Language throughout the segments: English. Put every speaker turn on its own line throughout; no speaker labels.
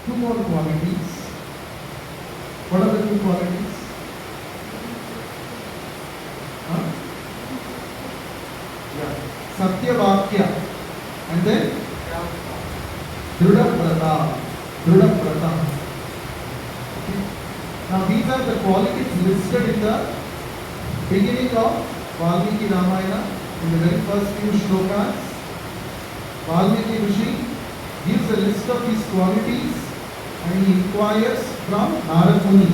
two more qualities. What are the two qualities? Huh? Yeah. Satyavakya. And then drida. Okay. Now these are the qualities listed in the beginning of Valmiki Ramayana. In the very first few shlokas, Valmiki Rishi gives a list of these qualities and he inquires from Narad Muni,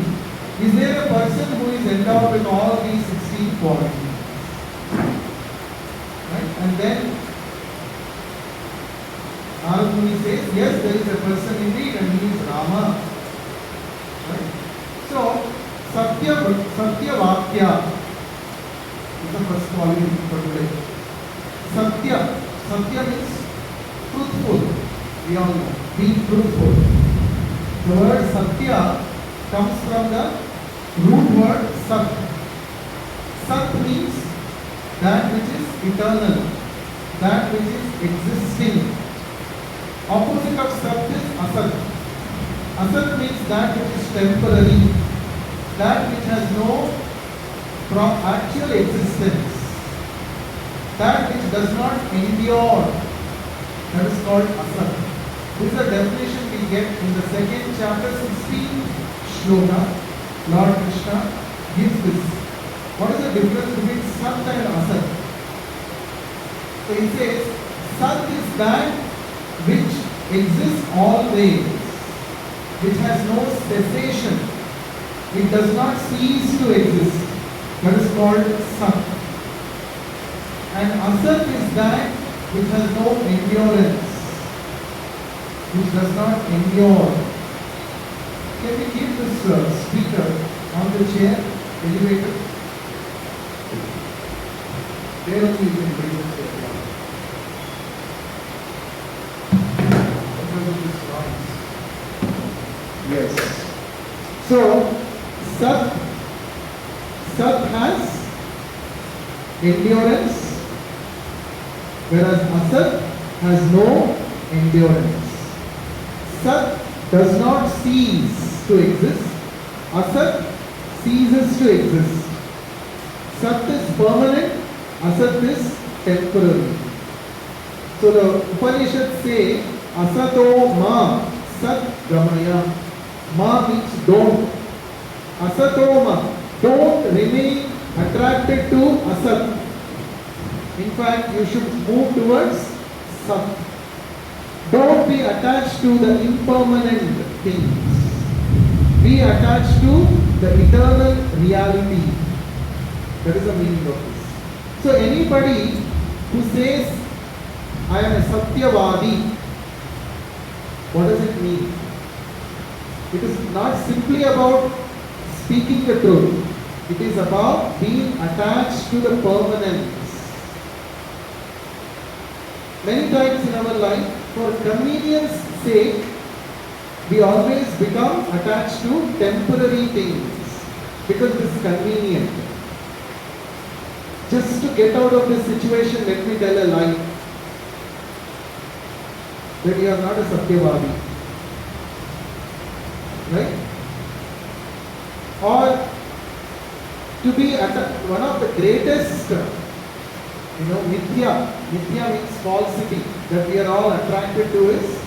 is there a person who is endowed with all these 16 qualities? Right? And then Narad Muni says, yes, there is a person indeed and he is Rama. Right? So, satyavakya is the first quality for today. Satya means truthful. We all know, being truthful. The word satya comes from the root word sat. Sat means that which is eternal, that which is existing. Opposite of sat is asat. Asat means that which is temporary, that which has no actual existence, that which does not endure. That is called asat. This is a definition we get in the second chapter, 16 shloka. Lord Krishna gives this. What is the difference between sat and asat? So he says, sat is that which exists always, which has no cessation, it does not cease to exist. That is called sat. And asat is that which has no endurance, which does not endure. Can we keep this speaker on the chair, elevator? There only you can bring the chair down. Because of this noise. Yes. So, Sat has endurance, whereas Asat has no endurance. Sat does not cease to exist. Asat ceases to exist. Sat is permanent, Asat is temporary. So the Upanishads say, Asato ma sat gamaya. Ma means don't. Asato ma, don't remain attracted to asat. In fact, you should move towards sat. Don't be attached to the impermanent things. Be attached to the eternal reality. That is the meaning of this. So anybody who says, I am a satyavadi, what does it mean? It is not simply about speaking the truth. It is about being attached to the permanence. Many times in our life, for convenience sake, we always become attached to temporary things because it is convenient. Just to get out of this situation, let me tell a lie. That you are not a satyavadi. Right? Or to be one of the greatest, mithya. Mithya means falsity that we are all attracted to is,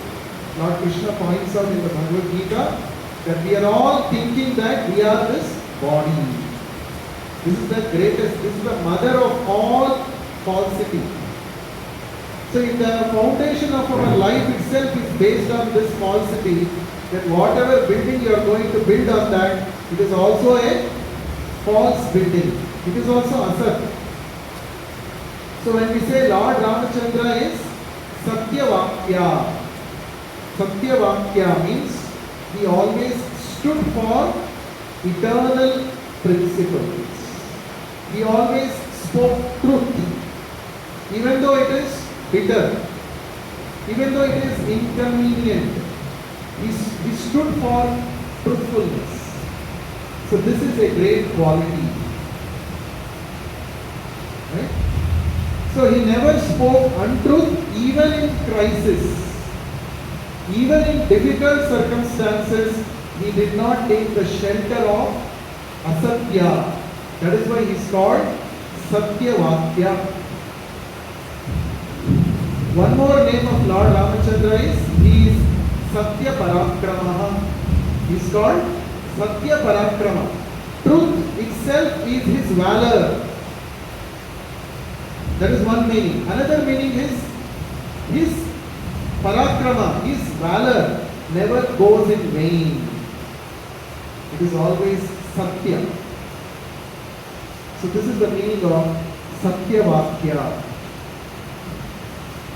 Lord Krishna points out in the Bhagavad Gita, that we are all thinking that we are this body. This is the greatest, this is the mother of all falsity. So if the foundation of our life itself is based on this falsity, that whatever building you are going to build on that, it is also a false building. It is also asat. So when we say Lord Ramachandra is satyavakya, satyavakya means he always stood for eternal principles. He always spoke truth, even though it is bitter, even though it is inconvenient. He stood for truthfulness. So this is a great quality. Right? So he never spoke untruth even in crisis. Even in difficult circumstances, he did not take the shelter of asatya. That is why he is called satyavakya. One more name of Lord Ramachandra is he is Satya Parakramaha. He is called Satya Parakrama. Truth itself is his valor. That is one meaning. Another meaning is his Parakrama, his valor never goes in vain. It is always Satya. So this is the meaning of Satyavakya.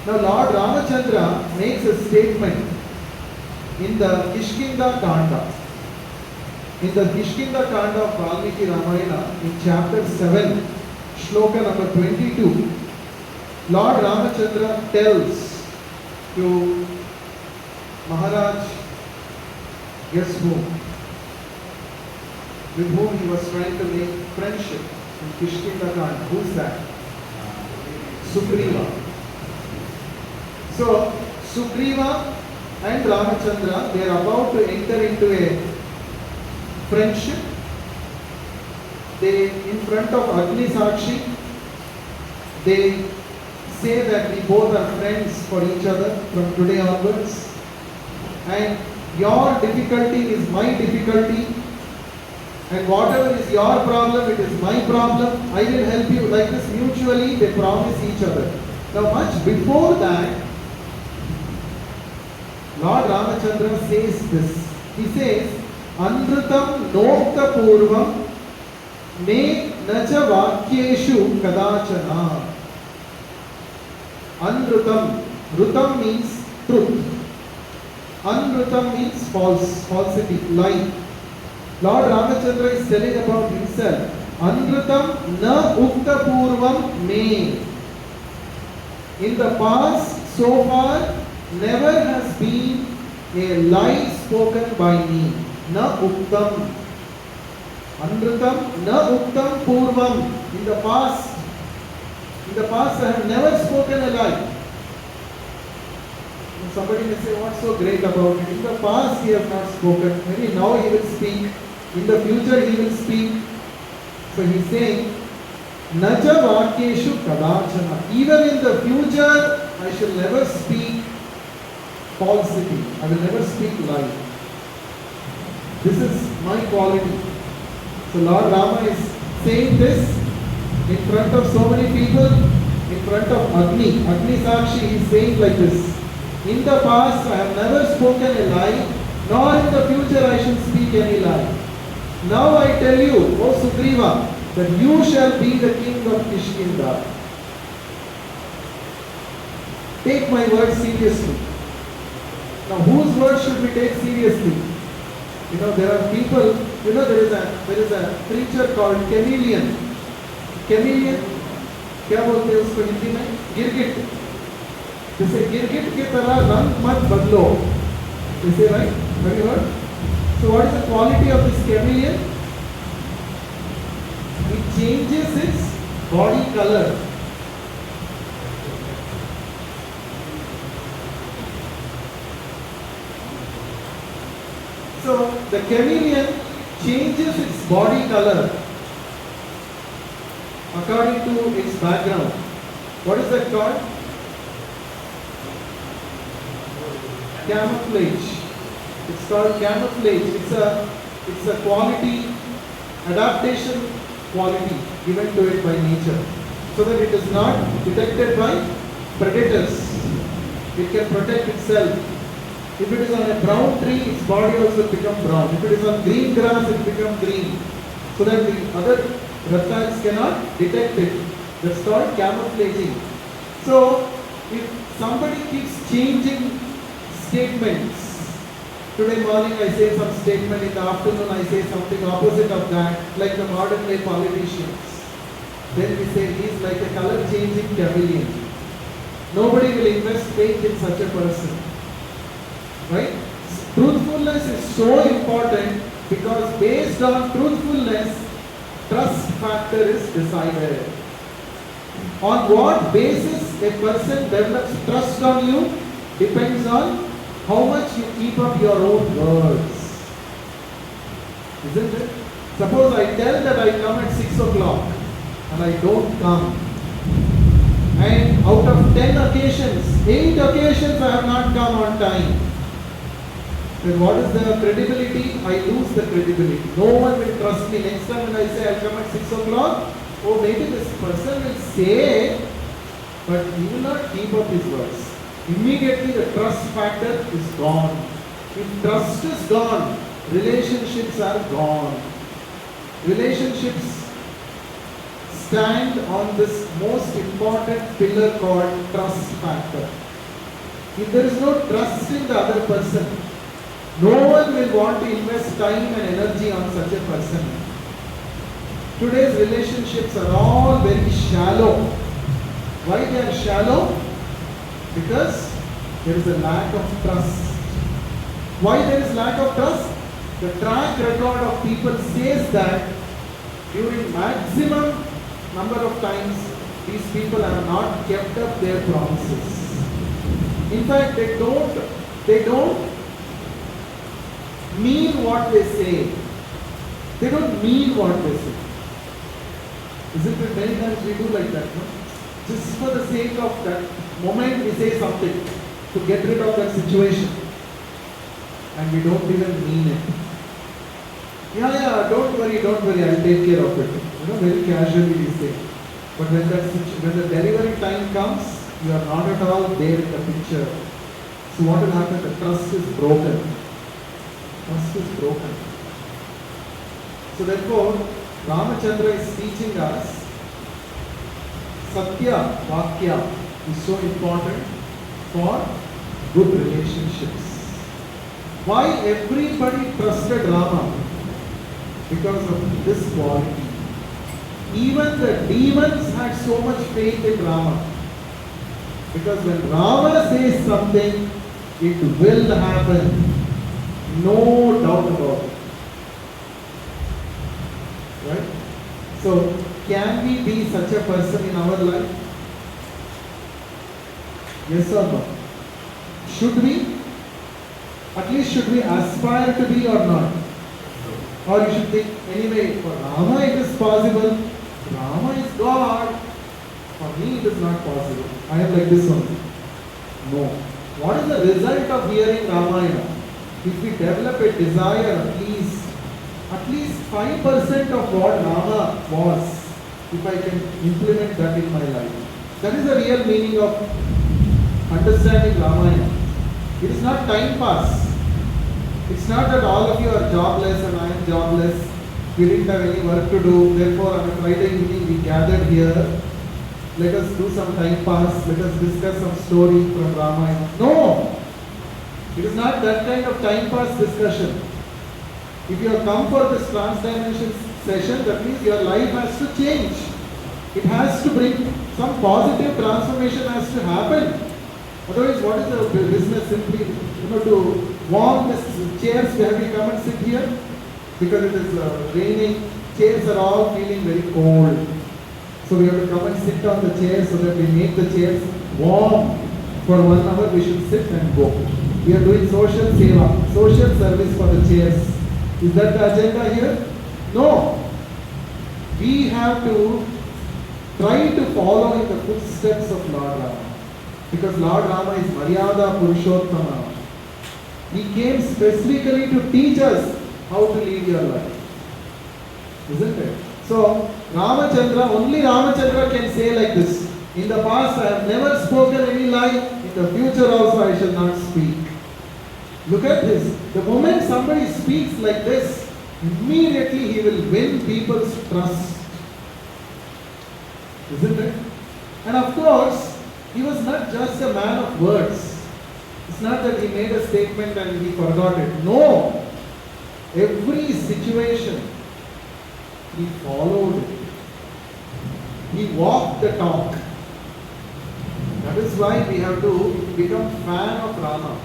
Now Lord Ramachandra makes a statement in the Kishkinda Kanda. In the Kishkinda Kanda of Valmiki Ramayana, in chapter 7, shloka number 22, Lord Ramachandra tells to Maharaj, guess whom? With whom he was trying to make friendship in Kishkinda Kanda. Who's that? Sugriva. So, Sugriva and Ramachandra, they are about to enter into a friendship. They, in front of Agni Sakshi, they say that we both are friends for each other from today onwards. And your difficulty is my difficulty. And whatever is your problem, it is my problem. I will help you. Like this, mutually they promise each other. Now, much before that, Lord Ramachandra says this. He says, Anrutam nokta purvam me nacha vakyeshu kadachana. Anrutam. Rutam means truth. Anrutam means false, falsity, lie. Lord Ramachandra is telling about himself. Anrutam na ukta purvam me. In the past, so far, never has been a lie spoken by me. Na uktam. Anrutam na uktam purvam. In the past I have never spoken a lie. Somebody may say, what's so great about it? In the past he has not spoken. Maybe now he will speak. In the future he will speak. So he is saying, Naja vakyeshu kadachana. Even in the future, I shall never speak falsity. I will never speak lie. This is my quality. So Lord Rama is saying this in front of so many people, in front of Agni. Agni Sakshi, he is saying like this. In the past, I have never spoken a lie, nor in the future I shall speak any lie. Now I tell you, O Sugriva, that you shall be the king of Kishkinda. Take my word seriously. Now, whose word should we take seriously? You know, there are people, you know, there is a preacher called chameleon. Chameleon, क्या बोलते हैं उसको हिंदी में? गिरगिट. जैसे गिरगिट की तरह रंग मत बदलो. They say, right? Have you heard? So what is the quality of this chameleon? It changes its body color. So the chameleon changes its body color according to its background. What is that called? Camouflage. It's called camouflage. It's a quality, adaptation quality given to it by nature, so that it is not detected by predators. It can protect itself. If it is on a brown tree, its body also become brown. If it is on green grass, it become green, so that the other reptiles cannot detect it. That's called camouflaging. So, if somebody keeps changing statements, today morning I say some statement, in the afternoon I say something opposite of that, like the modern day politicians. Then we say he is like a color changing chameleon. Nobody will invest faith in such a person. Right? Truthfulness is so important, because based on truthfulness, trust factor is decided. On what basis a person develops trust on you depends on how much you keep up your own words. Isn't it? Suppose I tell that I come at 6 o'clock and I don't come. And out of 10 occasions, 8 occasions I have not come on time. Then what is the credibility? I lose the credibility. No one will trust me. Next time when I say I'll come at 6 o'clock, oh, maybe this person will say, but he will not keep up his words. Immediately the trust factor is gone. If trust is gone, relationships are gone. Relationships stand on this most important pillar called trust factor. If there is no trust in the other person, no one will want to invest time and energy on such a person. Today's relationships are all very shallow. Why they are shallow? Because there is a lack of trust. Why there is lack of trust? The track record of people says that during maximum number of times these people have not kept up their promises. In fact, they don't mean what they say. They don't mean what they say. Isn't it? Many times we do like that, no? Just for the sake of that moment we say something to get rid of that situation. And we don't even mean it. Yeah, don't worry, I'll take care of it. Very casually we say. But when the delivery time comes, you are not at all there in the picture. So what will happen? The trust is broken. Trust is broken. So therefore, Ramachandra is teaching us satyavakya is so important for good relationships. Why everybody trusted Rama? Because of this quality. Even the demons had so much faith in Rama. Because when Rama says something, it will happen. No doubt about it. Right? So, can we be such a person in our life? Yes or no? Should we? At least should we aspire to be or not? Or you should think, anyway, for Rama it is possible. Rama is God. For me it is not possible. I am like this only. No. What is the result of hearing Ramayana? If we develop a desire at least 5% of what Rama was, if I can implement that in my life. That is the real meaning of understanding Ramayana. It is not time pass. It's not that all of you are jobless and I am jobless. We didn't have any work to do. Therefore, on a Friday evening we gathered here. Let us do some time pass. Let us discuss some story from Ramayana. No! It is not that kind of time pass discussion. If you have come for this transdimension session, that means your life has to change. It has to bring some positive transformation has to happen. Otherwise, what is the business simply, to warm these chairs, have you come and sit here? Because it is raining, chairs are all feeling very cold. So we have to come and sit on the chairs so that we make the chairs warm. For 1 hour we should sit and go. We are doing social seva, social service for the chairs. Is that the agenda here? No. We have to try to follow in the footsteps of Lord Rama. Because Lord Rama is Maryada Purushottama. He came specifically to teach us how to lead your life. Isn't it? So, only Ramachandra can say like this. In the past I have never spoken any lie. In the future also I shall not speak. Look at this. The moment somebody speaks like this, immediately he will win people's trust. Isn't it? And of course, he was not just a man of words. It's not that he made a statement and he forgot it. No. Every situation, he followed it. He walked the talk. That is why we have to become fan of Rama.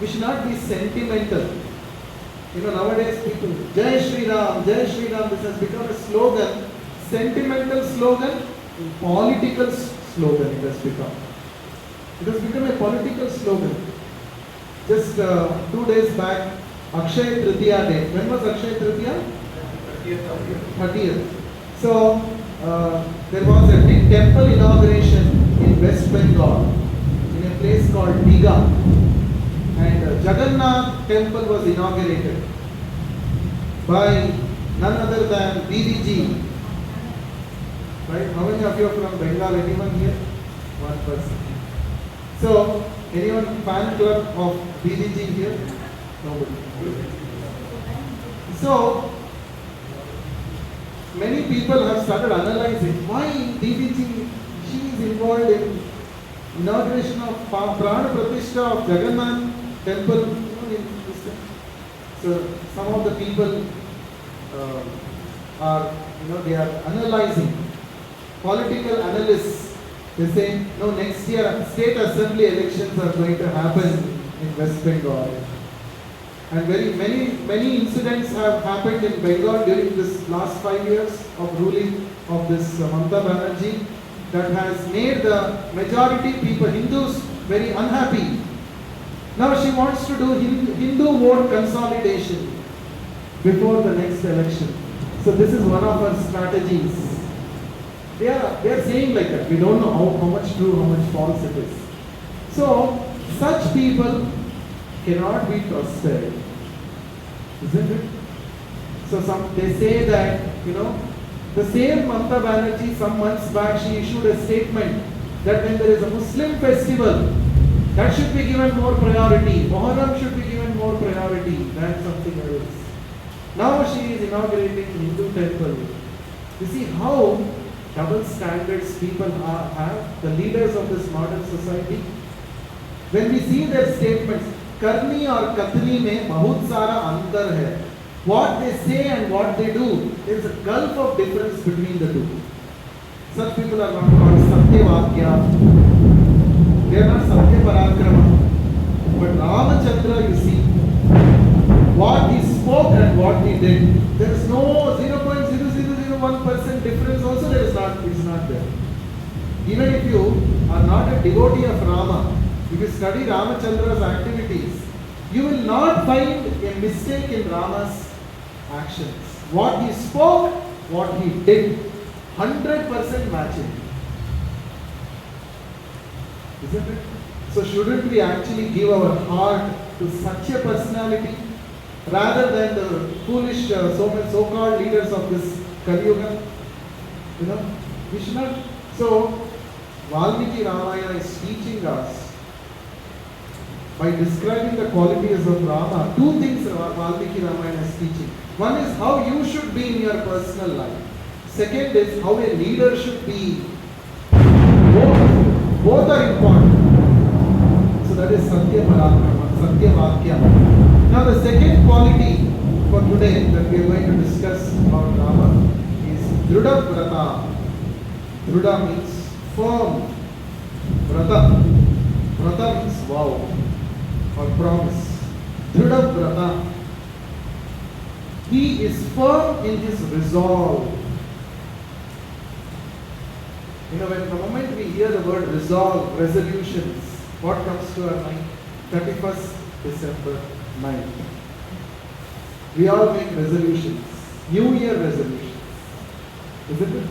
We should not be sentimental. Nowadays people, Jai Shri Ram, this has become a slogan, sentimental slogan, political slogan it has become. It has become a political slogan. Just 2 days back, Akshay Tritiya Day. When was Akshay Tritiya? 30th. So, there was a big temple inauguration in West Bengal, in a place called Diga. And Jagannath temple was inaugurated by none other than DDG. Right? How many of you are from Bengal? Anyone here? One person. So, anyone fan club of DDG here? Nobody. So, many people have started analyzing why DDG, she is involved in inauguration of Prana Pratishtha of Jagannath temple. In this. So, some of the people are, they are analyzing. Political analysts, they say, no, next year state assembly elections are going to happen in West Bengal. And very many incidents have happened in Bengal during this last 5 years of ruling of this Mamata Banerjee that has made the majority people, Hindus, very unhappy. Now she wants to do Hindu vote consolidation before the next election. So this is one of her strategies. They are saying like that. We don't know how much true, how much false it is. So such people cannot be trusted, isn't it? So they say that, the same Mamata Banerjee some months back, she issued a statement that when there is a Muslim festival, that should be given more priority. Muharram should be given more priority than something else. Now she is inaugurating Hindu temple. You see how double standards people have, the leaders of this modern society. When we see their statements, करनी और कथनी में बहुत सारा अंतर है. What they say and what they do, there is a gulf of difference between the two. Such people are not called satyavakya. They are not satya parakrama. But Ramachandra, you see, what he spoke and what he did, there is no 0.0001% difference also is not there. Even if you are not a devotee of Rama, if you study Ramachandra's activities, you will not find a mistake in Rama's actions. What he spoke, what he did, 100% matching. Isn't it? So shouldn't we actually give our heart to such a personality rather than the foolish so-called leaders of this Kali Yuga? We should not. So Valmiki Ramayana is teaching us, by describing the qualities of Rama, two things Valmiki Ramayana is teaching. One is how you should be in your personal life. Second is how a leader should be. Both are important. So that is Satya Parakrama, Satyavakya. Now the second quality for today that we are going to discuss about Rama is drida vrata. Drida means firm. Vrata. Vrata means vow or promise. Drida vrata. He is firm in his resolve. When the moment we hear the word resolve, resolutions, what comes to our mind? 31st December night. We all make resolutions. New Year resolutions. Isn't it?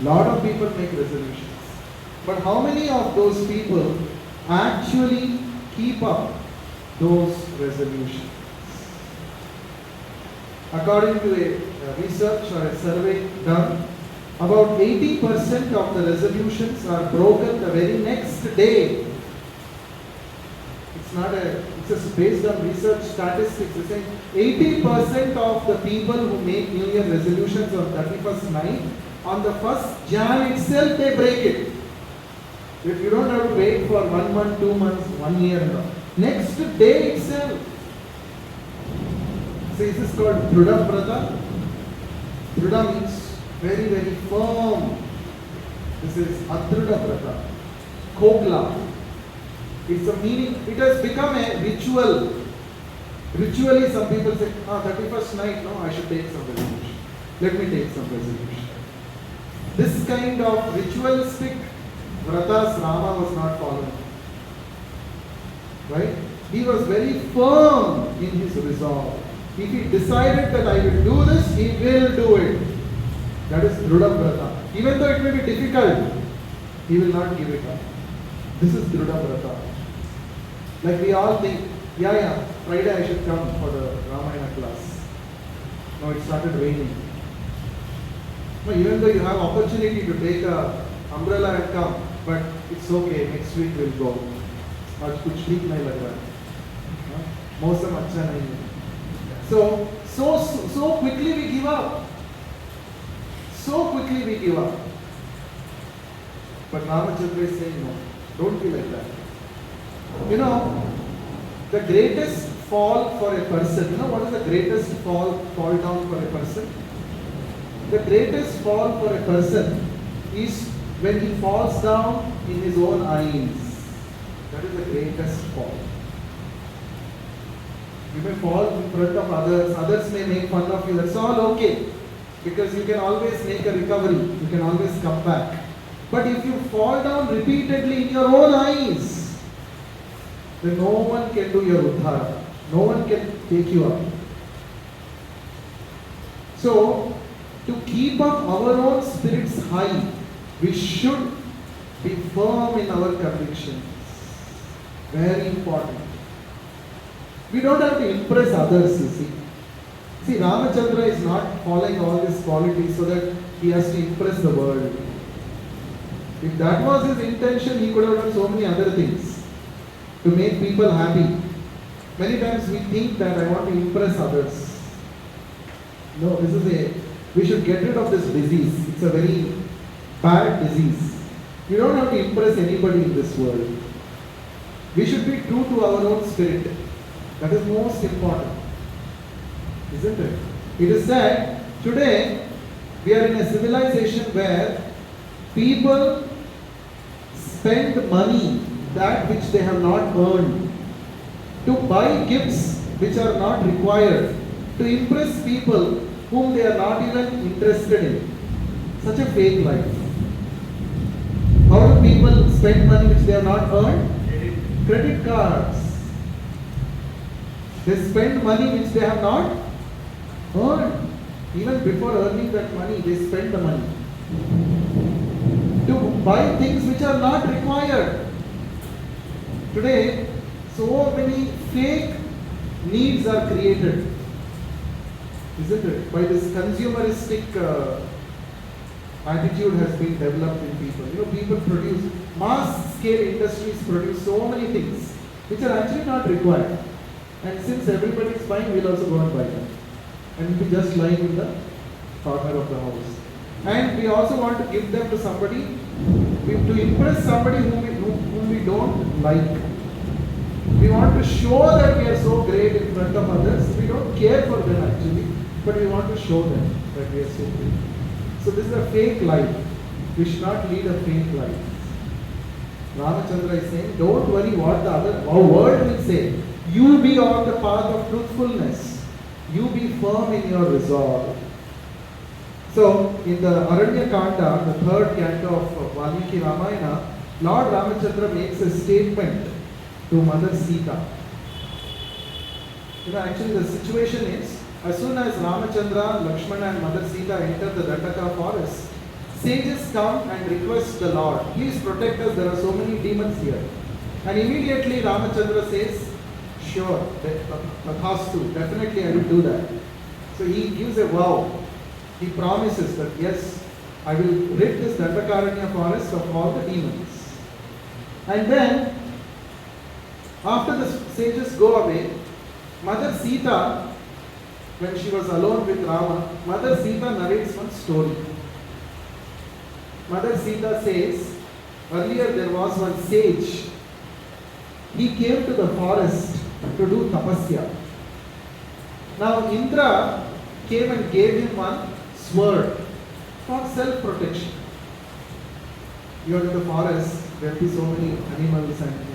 Lot of people make resolutions. But how many of those people actually keep up those resolutions? According to a research or a survey done, about 80% of the resolutions are broken the very next day. It's just based on research statistics. It's saying 80% of the people who make New Year resolutions on 31st night, on the 1st Jan itself they break it. If you don't have to wait for 1 month, 2 months, 1 year, no. Next day itself. So this is called drida vrata. Drida means very, very firm. This is adrida vrata. Kokla. It's a meaning, it has become a ritual. Ritually some people say, 31st night, no, I should take some resolution. Let me take some resolution. This kind of ritualistic vratas Rama was not following. Right? He was very firm in his resolve. If he decided that I will do this, he will do it. That is drida vrata. Even though it may be difficult, he will not give it up. This is drida vrata. Like we all think, yeah, Friday I should come for the Ramayana class. Now it started raining. No, even though you have opportunity to take a umbrella and come, but it's okay, next week we'll go. आज कुछ ठीक नहीं लग रहा है, मौसम अच्छा नहीं है. So quickly we give up. So quickly we give up. But Ramachandra is saying no, don't be like that. You know, the greatest fall for a person, you know what is the greatest fall down for a person? The greatest fall for a person is when he falls down in his own eyes. That is the greatest fall. You may fall in front of others, others may make fun of you, that's all okay. Because you can always make a recovery, you can always come back. But if you fall down repeatedly in your own eyes, then no one can do your uddhara. No one can take you up. So, to keep up our own spirits high, we should be firm in our convictions. Very important. We don't have to impress others, you see. See, Ramachandra is not following all these qualities so that he has to impress the world. If that was his intention, he could have done so many other things to make people happy. Many times we think that I want to impress others. No, we should get rid of this disease. It's a very bad disease. We don't have to impress anybody in this world. We should be true to our own spirit. That is most important. Isn't it? It is said, today we are in a civilization where people spend money, that which they have not earned, to buy gifts which are not required, to impress people whom they are not even interested in. Such a fake life. How do people spend money which they have not earned? Credit cards. They spend money which they have not earned. Even before earning that money, they spend the money to buy things which are not required. Today, so many fake needs are created, isn't it? By this consumeristic attitude has been developed in people. You know, people produce, mass scale industries produce so many things which are actually not required. And since everybody is buying, we'll also go and buy them. And it'll be just lying in the corner of the house. And we also want to give them to somebody, to impress somebody whom we don't like. We want to show that we are so great in front of others. We don't care for them actually, but we want to show them that we are so great. So this is a fake life. We should not lead a fake life. Ramachandra is saying, don't worry what the world will say. You be on the path of truthfulness. You be firm in your resolve. So, in the Aranya Kanda, the third canto of Valmiki Ramayana, Lord Ramachandra makes a statement to Mother Sita. You know, actually the situation is, as soon as Ramachandra, Lakshmana and Mother Sita enter the Dandaka forest, sages come and request the Lord, please protect us, there are so many demons here. And immediately Ramachandra says, sure, Tathastu, definitely I will do that. So he gives a vow. He promises that yes, I will rid this Dandakaranya forest of all the demons. And then, after the sages go away, Mother Sita, when she was alone with Rama, Mother Sita narrates one story. Mother Sita says, earlier there was one sage. He came to the forest to do tapasya. Now Indra came and gave him one sword for self-protection. You are in the forest, there will be so many animals and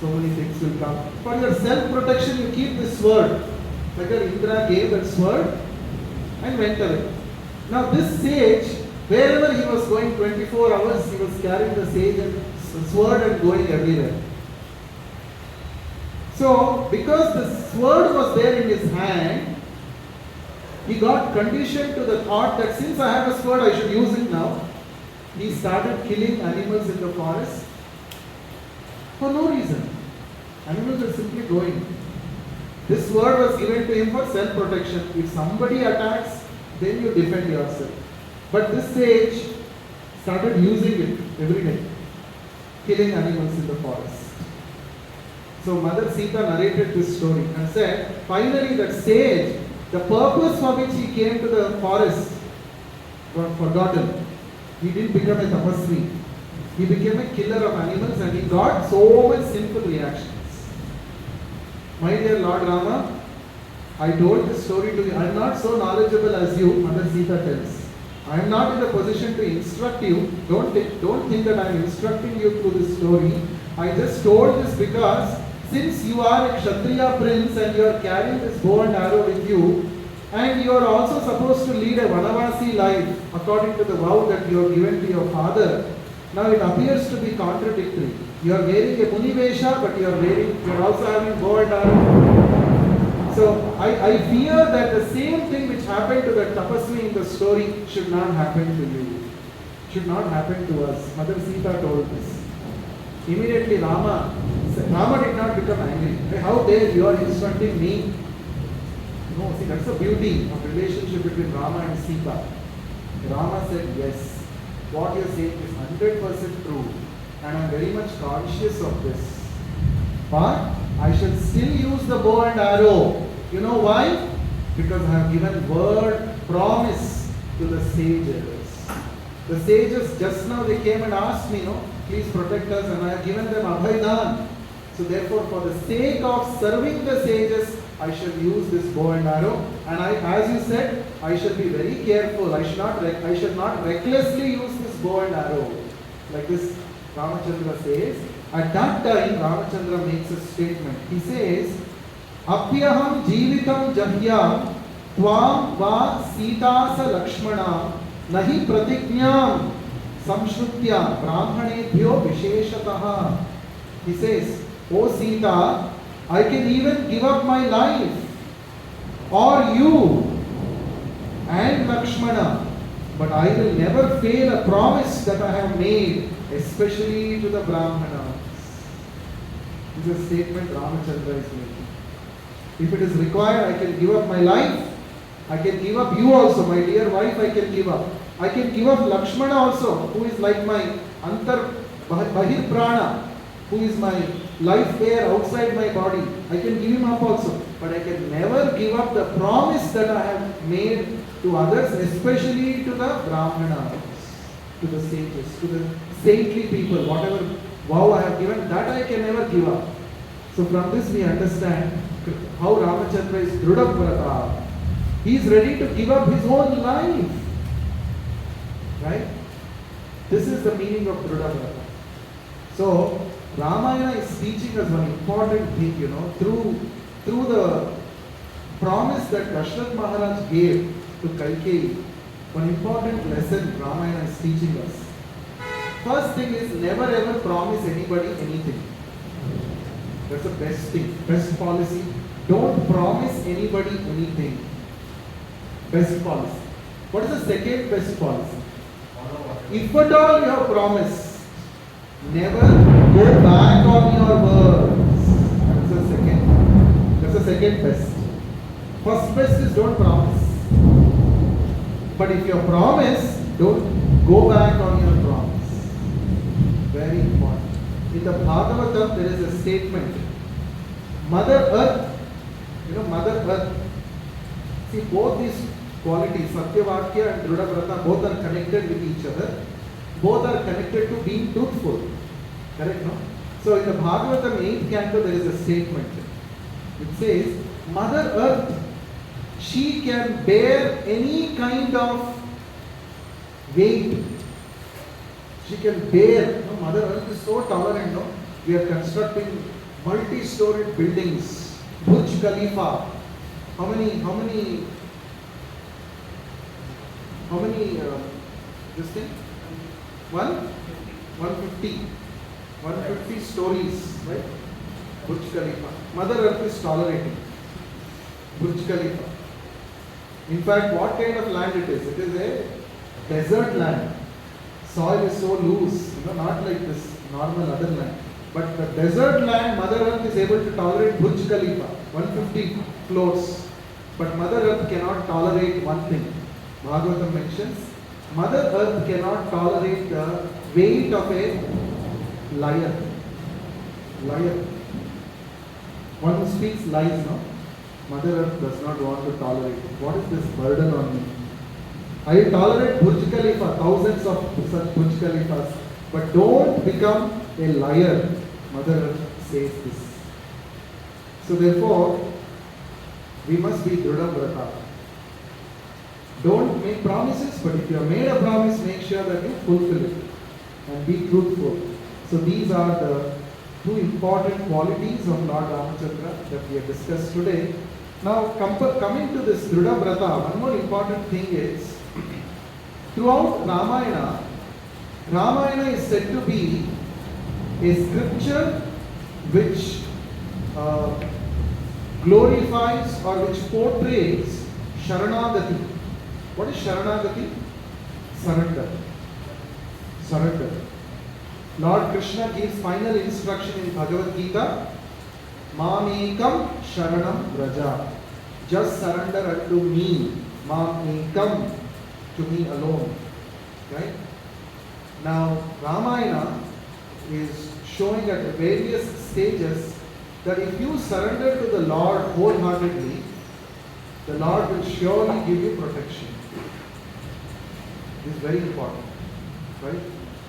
so many things will come. For your self-protection you keep this sword. Whether Indra gave that sword and went away. Now this sage, wherever he was going 24 hours, he was carrying the sage and sword and going everywhere. So, because the sword was there in his hand, he got conditioned to the thought that since I have a sword, I should use it now. He started killing animals in the forest for no reason. Animals are simply going. This sword was given to him for self-protection. If somebody attacks, then you defend yourself. But this sage started using it every day, killing animals in the forest. So Mother Sita narrated this story and said, finally that sage, the purpose for which he came to the forest was forgotten. He didn't become a tapasvi. He became a killer of animals and he got so much sinful reactions. My dear Lord Rama, I told this story to you. I am not so knowledgeable as you, Mother Sita tells. I am not in the position to instruct you. Don't think that I am instructing you through this story. I just told this because since you are a Kshatriya prince and you are carrying this bow and arrow with you, and you are also supposed to lead a Vanavasi life according to the vow that you have given to your father, now it appears to be contradictory. You are wearing a Munivesha, but you are also having bow and arrow. So I fear that the same thing which happened to the Tapasvi in the story should not happen to you. Should not happen to us. Mother Sita told this. Immediately Rama did not become angry. Hey, how dare you are instructing me? No, see, that's the beauty of relationship between Rama and Sita. Rama said, yes, what you are saying is 100% true and I am very much conscious of this. But I shall still use the bow and arrow. You know why? Because I have given word, promise to the sages. The sages just now they came and asked me, no, please protect us, and I have given them abhaydan. So therefore, for the sake of serving the sages, I shall use this bow and arrow. And as you said, I shall be very careful. I shall not recklessly use this bow and arrow. Like this, Ramachandra says. At that time, Ramachandra makes a statement. He says, Apyaham jivitam jahyam tvam va sitasa lakshmana nahi pratiknyam samshrutya brahmanebhyo visheshataha. He says, O Sita, I can even give up my life, or you and Lakshmana, but I will never fail a promise that I have made, especially to the Brahmanas. This is a statement Ramachandra is making. If it is required, I can give up my life, I can give up you also, my dear wife, I can give up. I can give up Lakshmana also, who is like my Bahir Prana, who is my life air outside my body. I can give him up also. But I can never give up the promise that I have made to others, especially to the Brahmanas, to the sages, to the saintly people. Whatever vow I have given, that I can never give up. So from this we understand how Ramachandra is drida vrata. He is ready to give up his own life. Right? This is the meaning of drida vrata. So Ramayana is teaching us one important thing, through the promise that Dashrath Maharaj gave to Kaikeyi. One important lesson Ramayana is teaching us. First thing is never ever promise anybody anything. That's the best thing, best policy. Don't promise anybody anything. Best policy. What is the second best policy? If at all you have promised, never go back on your words. That's the second best. First best is don't promise. But if you have promised, don't go back on your promise. Very important. In the Bhagavatam, there is a statement. Mother Earth, Mother Earth. See, both these qualities, satyavakya and drida vrata, both are connected with each other. Both are connected to being truthful. Correct, no? So in the Bhagavatam 8th canto, there is a statement. It says, Mother Earth, she can bear any kind of weight. She can bear. Mother Earth is so tolerant. We are constructing multi-storied buildings. Burj Khalifa. How many this thing? 150 stories, right? Burj Khalifa. Mother Earth is tolerating Burj Khalifa. In fact, what kind of land it is? It is a desert land. Soil is so loose, not like this normal other land. But the desert land, Mother Earth is able to tolerate Burj Khalifa, 150 floors. But Mother Earth cannot tolerate one thing. Bhagavatam mentions, Mother Earth cannot tolerate the weight of a liar. Liar. One who speaks lies, no? Mother Earth does not want to tolerate it. What is this burden on me? I tolerate Burj Khalifa, thousands of such Burj Khalifas, but don't become a liar. Mother Earth says this. So therefore, we must be drida vrata. Don't make promises, but if you have made a promise, make sure that you fulfill it and be truthful. So these are the two important qualities of Lord Ramachandra that we have discussed today. Now coming to this drida vrata, one more important thing is, throughout Ramayana, Ramayana is said to be a scripture which glorifies or which portrays Sharanagati. What is Sharanagati? Surrender. Surrender. Lord Krishna gives final instruction in Bhagavad Gita, Mamekam Sharanam Vraja. Just surrender unto me. Mamekam, to me alone. Right? Now, Ramayana is showing at the various stages that if you surrender to the Lord wholeheartedly, the Lord will surely give you protection. This is very important. Right?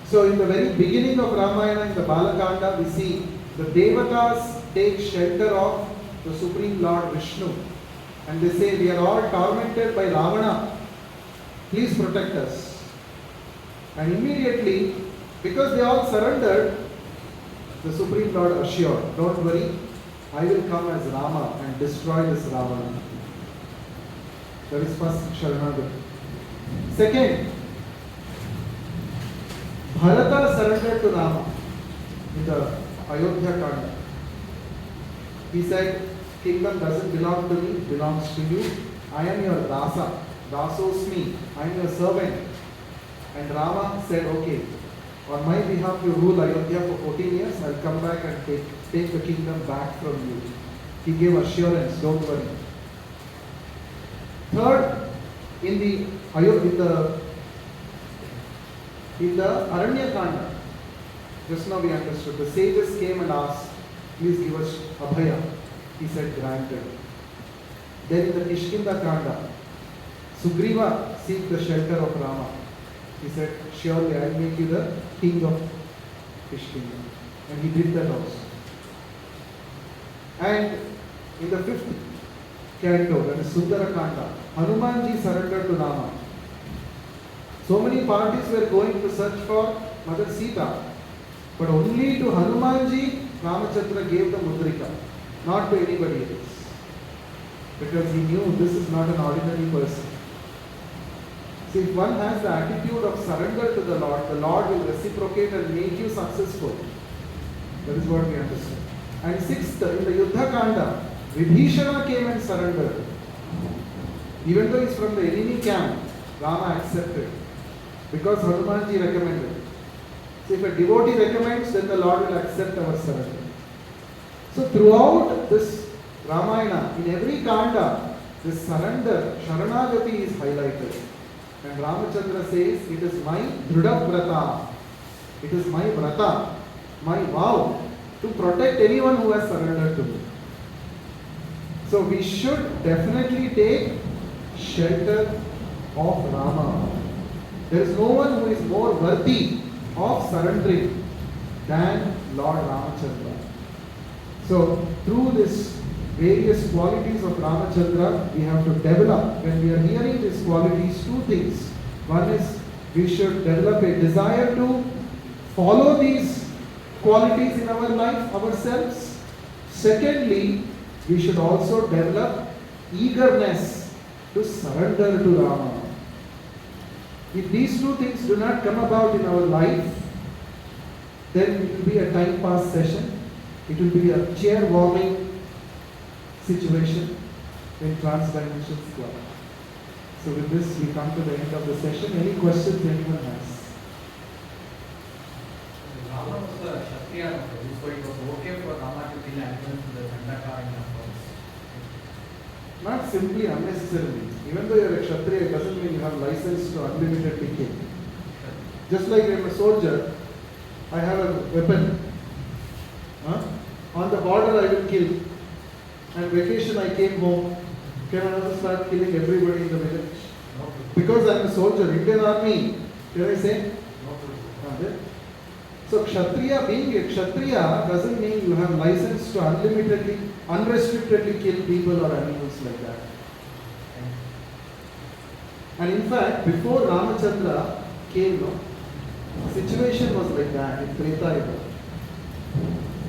So in the very beginning of Ramayana, in the Balakanda, we see the Devatas take shelter of the Supreme Lord Vishnu. And they say, we are all tormented by Ravana. Please protect us. And immediately, because they all surrendered, the Supreme Lord assured, don't worry, I will come as Rama and destroy this Ravana. That is first Sharanagati. Second, Bharata surrendered to Rama in the Ayodhya Kanda. He said, kingdom doesn't belong to me, it belongs to you. I am your Dasa, Dasosmi, I am your servant. And Rama said, okay, on my behalf you rule Ayodhya for 14 years, I'll come back and take the kingdom back from you. He gave assurance, don't worry. Third, in the Aranya Kanda, just now we understood, the sages came and asked, please give us Abhaya. He said, granted. Then in the Kishkinda Kanda, Sugriva seeked the shelter of Rama. He said, surely I will make you the king of Kishkinda. And he did that also. And in the fifth canto, that is Sundara Kanda, Hanumanji surrendered to Rama. So many parties were going to search for Mother Sita, but only to Hanumanji, Ramachandra gave the mudrika, not to anybody else. Because he knew this is not an ordinary person. See, if one has the attitude of surrender to the Lord will reciprocate and make you successful. That is what we understand. And sixth, in the Yuddha Kanda, Vibhishana came and surrendered. Even though he is from the enemy camp, Rama accepted. Because Hanumanji recommended. So if a devotee recommends, then the Lord will accept our surrender. So throughout this Ramayana, in every Kanda, this surrender, Sharanagati is highlighted. And Ramachandra says, it is my drida vrata. It is my vrata, my vow to protect anyone who has surrendered to me. So we should definitely take shelter of Rama. There is no one who is more worthy of surrendering than Lord Ramachandra. So through this various qualities of Ramachandra, we have to develop, when we are hearing these qualities, two things. One is we should develop a desire to follow these qualities in our life, ourselves. Secondly, we should also develop eagerness to surrender to Rama. If these two things do not come about in our life, then it will be a time pass session. It will be a chair warming situation when trans-dimensions go. So with this, we come to the end of the session. Any questions anyone has?
Rama was a Kshatriya, so it was okay for Rama to kill animals in the Dandaka in the forest.
Not simply unnecessarily. Even though you are a Kshatriya, it doesn't mean you have license to unlimitedly kill. Just like I am a soldier, I have a weapon. On the border I will kill. And vacation I came home. Can I also start killing everybody in the village?
No.
Because I am a soldier, Indian army. Can I say?
No.
So Kshatriya, being a Kshatriya doesn't mean you have license to unrestrictedly kill people or animals like that. And in fact, before Ramachandra came, the situation was like that in Treta Yuga.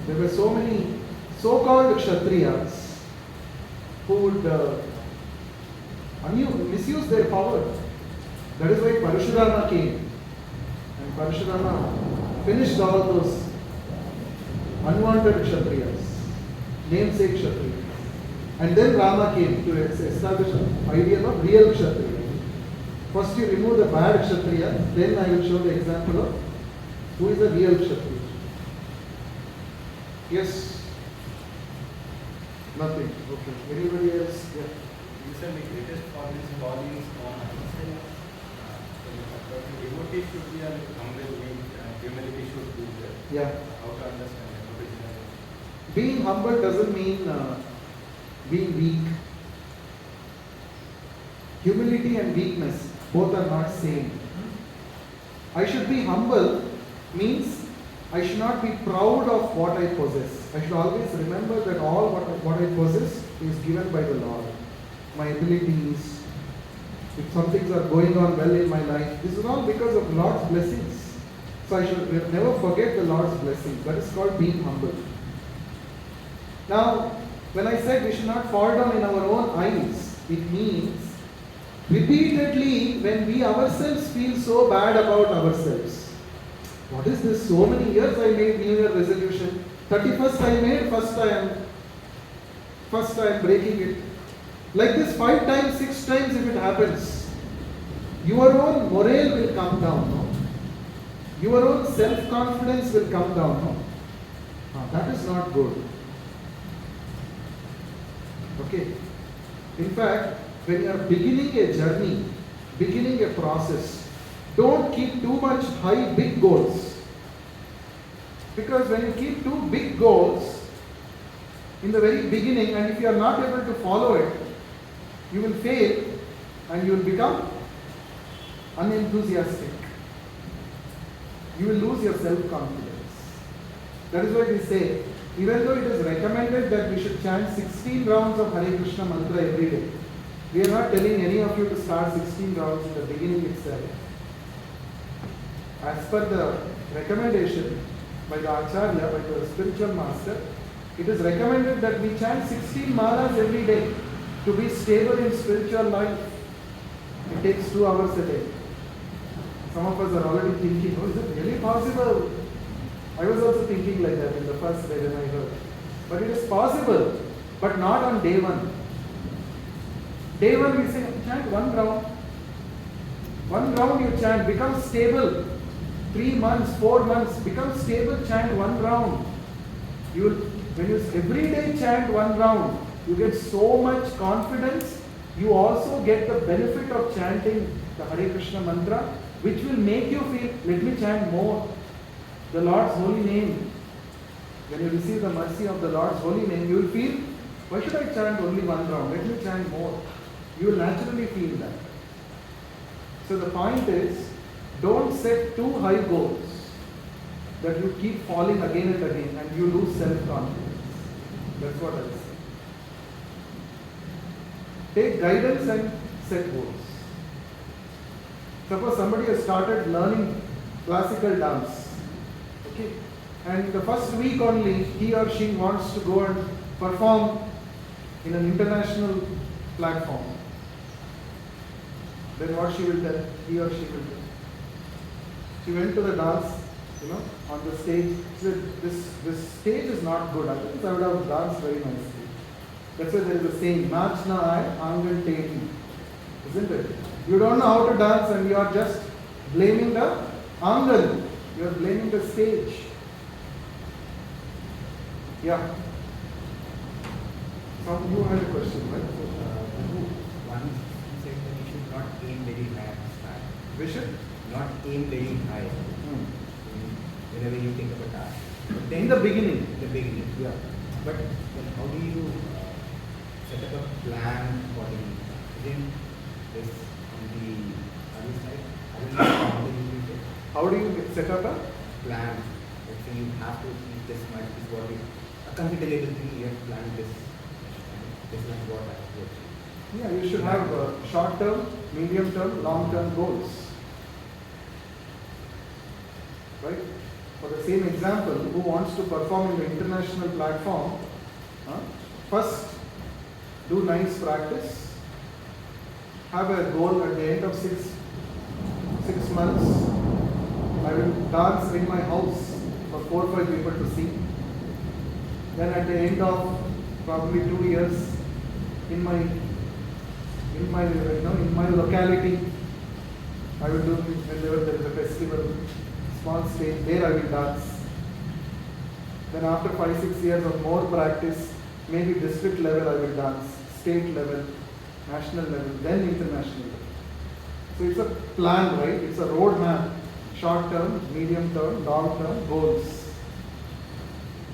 There were so many so-called Kshatriyas who would misuse their power. That is why Parashurama came. And Parashurama finished all those unwanted Kshatriyas, namesake Kshatriyas. And then Rama came to establish an ideal of real Kshatriya. First you remove the bad Kshatriya, then I will show the example of who is a real Kshatriya. Yes? Nothing. Okay. Anybody else? Yeah.
You said the greatest form is calling on. The devotee should be humble, humility should be there.
Yeah.
How to understand that?
Being humble doesn't mean being weak. Humility and weakness, both are not same. I should be humble means I should not be proud of what I possess. I should always remember that all what I possess is given by the Lord. My abilities, if some things are going on well in my life, this is all because of Lord's blessings. So I should never forget the Lord's blessings. That is called being humble. Now, when I said we should not fall down in our own eyes, it means repeatedly when we ourselves feel so bad about ourselves. What is this? So many years I made New Year resolution. 31st I made, first I am breaking it. Like this 5 times, 6 times if it happens, your own morale will come down. No? Your own self-confidence will come down. No? That is not good. Okay. In fact, when you are beginning a journey, beginning a process, don't keep too much high, big goals. Because when you keep too big goals in the very beginning, and if you are not able to follow it, you will fail and you will become unenthusiastic. You will lose your self-confidence. That is why we say, even though it is recommended that we should chant 16 rounds of Hare Krishna mantra every day, we are not telling any of you to start 16 rounds in the beginning itself. As per the recommendation by the Acharya, by the spiritual master, it is recommended that we chant 16 malas every day to be stable in spiritual life. It takes 2 hours a day. Some of us are already thinking, oh, is it really possible? I was also thinking like that in the first day when I heard. But it is possible, but not on day 1. Day 1 we say, chant 1 round. 1 round you chant, become stable. 3 months, 4 months, become stable, chant 1 round. When you every day chant 1 round, you get so much confidence. You also get the benefit of chanting the Hare Krishna mantra, which will make you feel, let me chant more. The Lord's holy name. When you receive the mercy of the Lord's holy name, you will feel, why should I chant only 1 round? Let me chant more. You will naturally feel that. So the point is, don't set too high goals that you keep falling again and again and you lose self-confidence. That's what I say. Take guidance and set goals. Suppose somebody has started learning classical dance. Okay? And the first week only he or she wants to go and perform in an international platform. Then what she will tell? He or she will tell. She went to the dance on the stage. So this stage is not good. Otherwise I would have danced very nicely. That's why there is a saying, Nach na aaye, aangan teki. Isn't it? You don't know how to dance and you are just blaming the angan. You are blaming the stage. Yeah. So you had a question, right?
One said that we should not aim very high at the start.
We should?
Not aim very high. Whenever you think of a task. But then
In the beginning.
In the beginning.
Yeah.
But then how do you set up a plan accordingly? Isn't this on the other side?
How do you set up a
plan? Let's say you have to eat this much, this is what you, a considerable thing, you have to plan this. This is what I have to achieve.
Yeah, you should have short term, medium term, long term goals. Right? For the same example, who wants to perform in the international platform, first do nice practice, have a goal at the end of six months. I will dance in my house for 4 or 5 people to see. Then at the end of probably 2 years, in my locality, I will do whenever there is a festival, small stage, there I will dance. Then after 5-6 years of more practice, maybe district level I will dance, state level, national level, then international level. So it's a plan, right? It's a roadmap, short term, medium term, long term goals.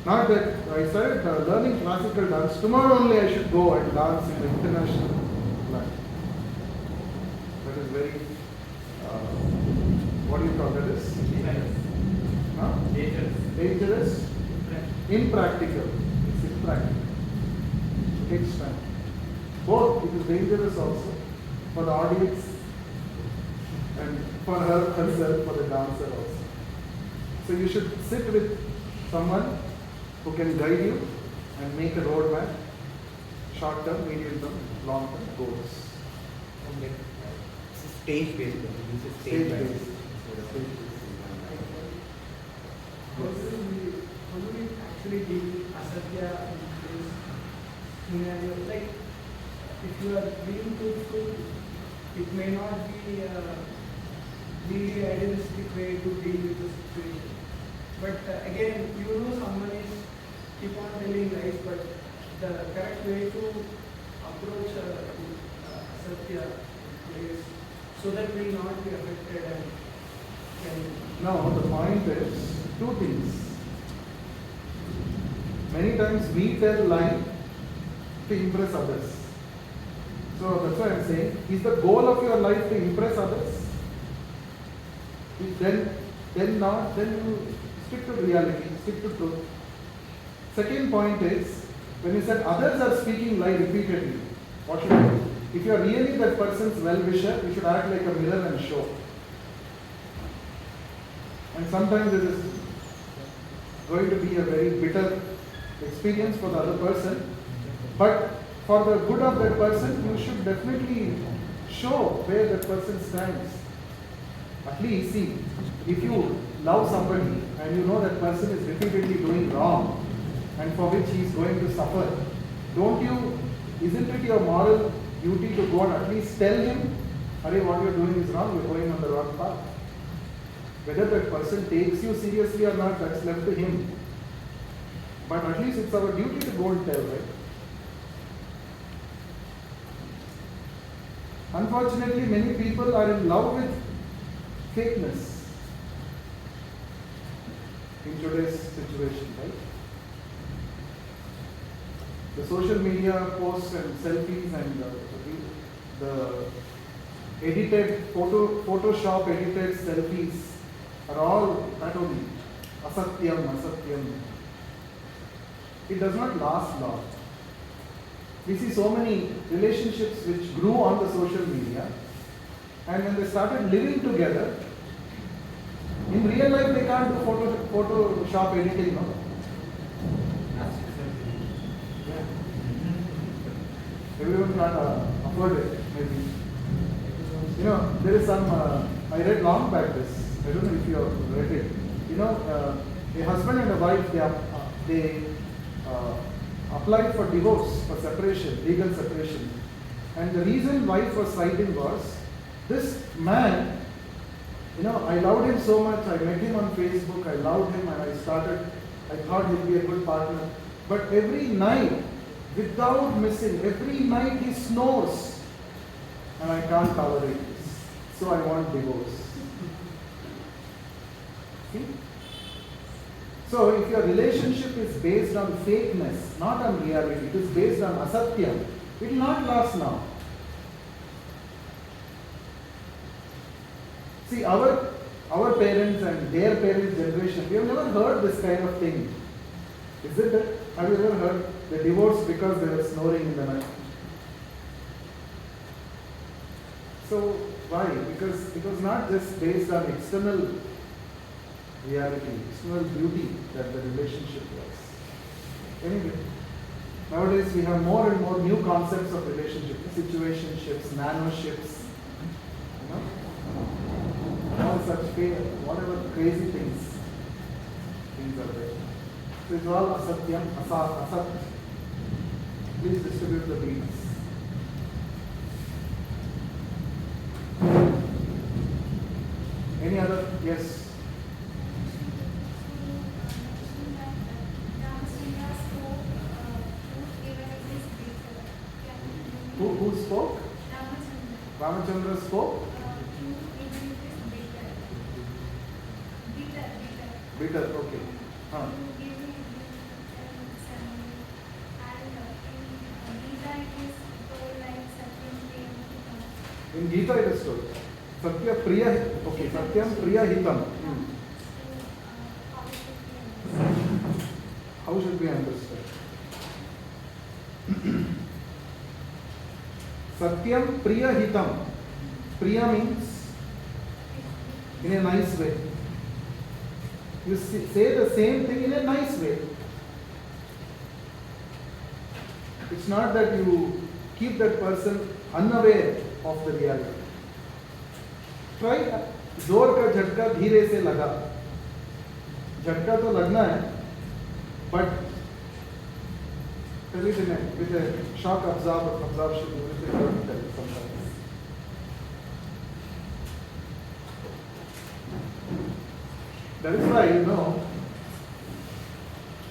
Not that I started learning classical dance, tomorrow only I should go and dance in the international plan. That is very, what do you call that is? Dangerous. Impractical. It's impractical. It takes time. Both, it is dangerous also for the audience and for herself, for the dancer also. So you should sit with someone who can guide you and make a roadmap, short term, medium term, long term goals.
Okay. Stage based.
Stage based.
How do we actually deal with asatya in this scenario? Like, if you are being truthful, it may not be the idealistic way to deal with the situation. But again, someone is keep on telling lies, but the correct way to approach asatya is so that we will not be affected and can.
Now, the point is two things. Many times we tell lie to impress others. So that's why I'm saying, is the goal of your life to impress others? If then not, then you stick to reality, stick to truth. Second point is, when you said others are speaking lie repeatedly, what should you do? If you are really that person's well-wisher, you should act like a mirror and show. And sometimes it is going to be a very bitter experience for the other person, but for the good of that person, you should definitely show where that person stands. At least, see, if you love somebody and you know that person is repeatedly doing wrong and for which he is going to suffer, isn't it your moral duty to go and at least tell him, Arey, what you are doing is wrong, you are going on the wrong path. Whether that person takes you seriously or not, that's left to him. But at least it's our duty to go and tell, right? Unfortunately, many people are in love with fakeness in today's situation, right? The social media posts and selfies and the edited Photoshop edited selfies are all that only asatyam. It does not last long. We see so many relationships which grew on the social media, and when they started living together, in real life they can't do Photoshop editing, no? Yeah. Everyone can't afford it, maybe. There is some, I read long back this, I don't know if you have read it. a husband and a wife, they applied for divorce, for separation, legal separation. And the reason wife was fighting was, this man, I loved him so much, I met him on Facebook, I loved him and I thought he'd be a good partner. But every night, without missing, every night he snores. And I can't tolerate this. So I want divorce. See? So if your relationship is based on fakeness, not on reality, it is based on asatya, it will not last now. See, our parents and their parents' generation, we have never heard this kind of thing. Is it that? Have you ever heard the divorce because they were snoring in the night? So why? Because it was not just based on external reality, external beauty that the relationship was. Anyway, nowadays we have more and more new concepts of relationship, situationships, nanoships, all such whatever crazy things are there. So it's all asatyam, asat. Please distribute the beads. Any other? Yes. Who spoke? Ramachandra spoke? Bitter, okay. Huh. In Gita it is told. Satya Priya, okay, Satyam Priya Hitam. How should we understand? Satyam Priya Hitam. Priya means in a nice way. You say the same thing in a nice way. It's not that you keep that person unaware of the reality. Try जोर का झटका धीरे से लगा. झटका तो लगना है, but with a shock absorption, with a sometimes. That is why,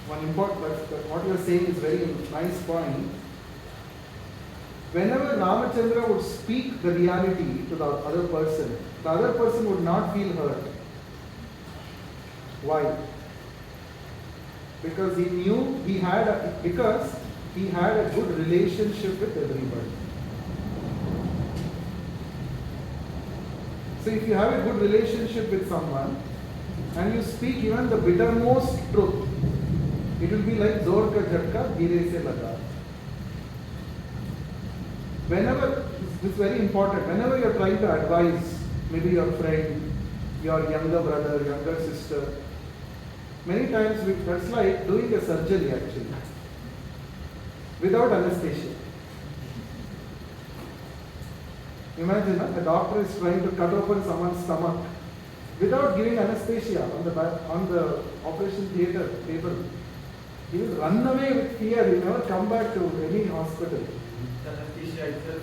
one important, what you are saying is very nice point. Whenever Ramachandra would speak the reality to the other person would not feel hurt. Why? Because he knew he had a good relationship with everybody. So if you have a good relationship with someone and you speak even the bittermost truth, it will be like zor ka jhatka dhire se laga. Whenever, this is very important, whenever you are trying to advise maybe your friend, your younger brother, younger sister, many times that's like doing a surgery actually, without anesthesia. Imagine a doctor is trying to cut open someone's stomach without giving anesthesia on the operation theatre table. He will run away with fear. He will never come back to any hospital.
Anesthesia itself.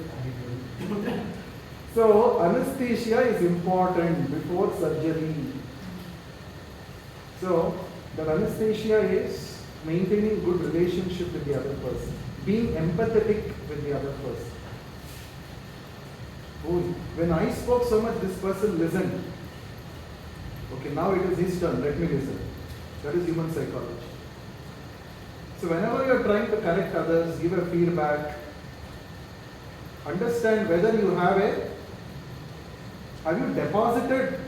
So anesthesia is important before surgery. So that anesthesia is maintaining good relationship with the other person, being empathetic with the other person. When I spoke so much, this person listened. Okay, now it is his turn, let me listen. That is human psychology. So whenever you are trying to correct others, give a feedback, understand whether you have you deposited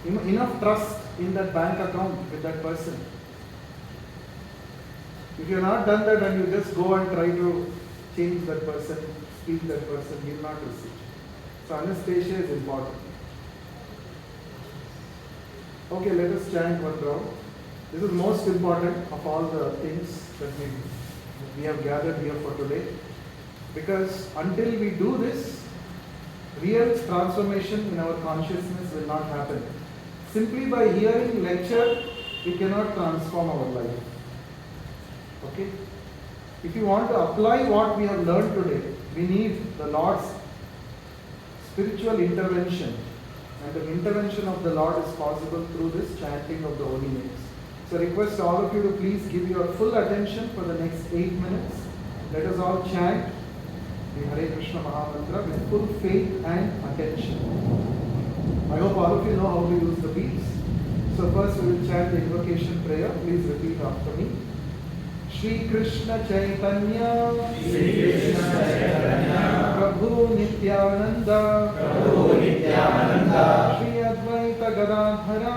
enough trust in that bank account with that person. If you have not done that and you just go and try to change that person, speak that person, you will not receive. So anesthesia is important. Okay, let us chant one round. This is most important of all the things that we have gathered here for today. Because until we do this, real transformation in our consciousness will not happen. Simply by hearing lecture, we cannot transform our life. Okay? If you want to apply what we have learned today, we need the Lord's spiritual intervention. And the intervention of the Lord is possible through this chanting of the holy names. So I request all of you to please give your full attention for the next 8 minutes. Let us all chant the Hare Krishna Mahamantra with full faith and attention. I hope all of you know how to use the beats. So first we will chant the invocation prayer. Please repeat after me. Shri Krishna Chaitanya, Prabhu Nityananda, Shri Advaita Gadadhara,